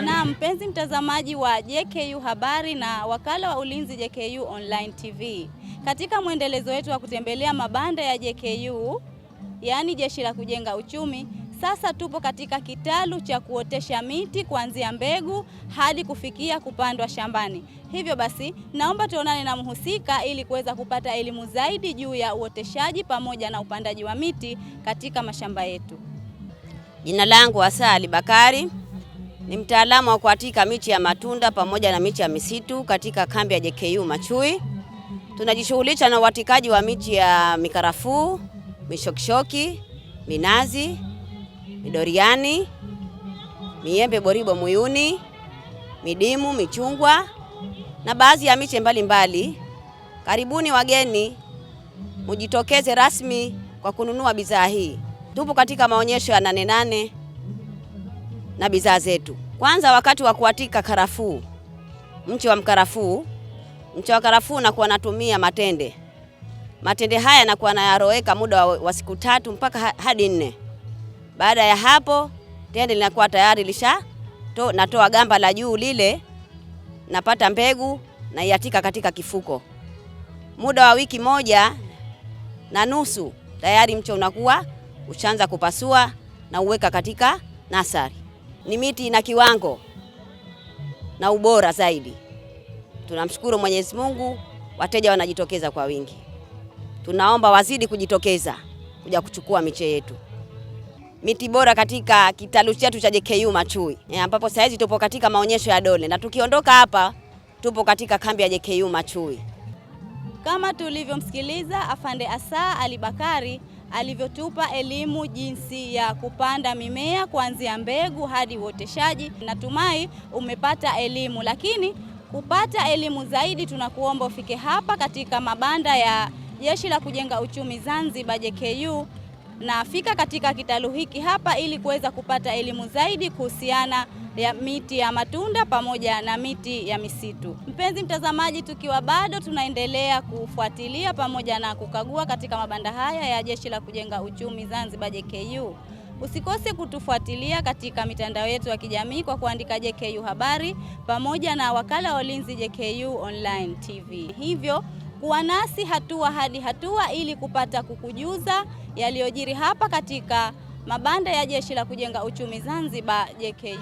Na mpenzi mtazamaji wa JKU Habari na wakala wa ulinzi JKU Online TV. Katika mwendelezo wetu wa kutembelea mabanda ya JKU, yaani Jeshi la Kujenga Uchumi, sasa tupo katika kitalu cha kuotesha miti kuanzia mbegu hadi kufikia kupandwa shambani. Hivyo basi, naomba tuonane na mhusika ili kuweza kupata elimu zaidi juu ya uoteshaji pamoja na upandaji wa miti katika mashamba yetu. Jina langu Asa Ali Bakari, ni mtaalamu wa kuatika miti ya matunda pamoja na miti ya misitu katika kambi ya JKU Machui. Tunajishughulisha na uatikaji wa miti ya mikarafuu, mishokishoki, minazi, midoriani, miembe boribo muyuni, midimu, michungwa na baadhi ya miche mbalimbali. Karibuni wageni, mujitokeze rasmi kwa kununua bidhaa hii. Tupo katika maonyesho ya Nane Nane na bidhaa zetu. Kwanza wakati wa kuatika karafuu, mche wa mkarafuu, mche wa karafuu nakuwa natumia matende. Matende haya nakuwa nayaroweka muda wa siku 3 mpaka hadi 4. Baada ya hapo, tende linakuwa tayari natoa gamba la juu lile, napata mbegu na iatika katika kifuko. Muda wa wiki 1.5 tayari mche unakuwa ushaanza kupasua na uweka katika nasari. Ni miti na kiwango na ubora zaidi. Tunamshukuru Mwenyezi Mungu, wateja wanajitokeza kwa wingi. Tunaomba wazidi kujitokeza kuja kuchukua miche yetu. Miti bora katika kitalu chetu cha JKU Machui, ambapo saizi tupo katika maonyesho ya Dole na tukiondoka hapa tupo katika kambi ya JKU Machui. Kama tulivyomsikiliza Afande Asa Ali Bakari alivyotupa elimu jinsi ya kupanda mimea kuanzia mbegu hadi uoteshaji. Natumai umepata elimu, lakini kupata elimu zaidi tunakuomba ufike hapa katika mabanda ya Jeshi la Kujenga Uchumi Zanzibar JKU, na fika katika kitalu hiki hapa ili kuweza kupata elimu zaidi kuhusiana ya miti ya matunda pamoja na miti ya misitu. Mpenzi mtazamaji, tukiwa bado tunaendelea kufuatilia pamoja na kukagua katika mabanda haya ya Jeshi la Kujenga Uchumi Zanzibar JKU, usikose kutufuatilia katika mitandao yetu ya kijamii kwa kuandika JKU Habari pamoja na wakala wa ulinzi JKU Online TV. Hivyo kuwa nasi hatua hadi hatua ili kupata kukujuza yaliyojiri hapa katika mabanda ya Jeshi la Kujenga Uchumi Zanzibar JKU.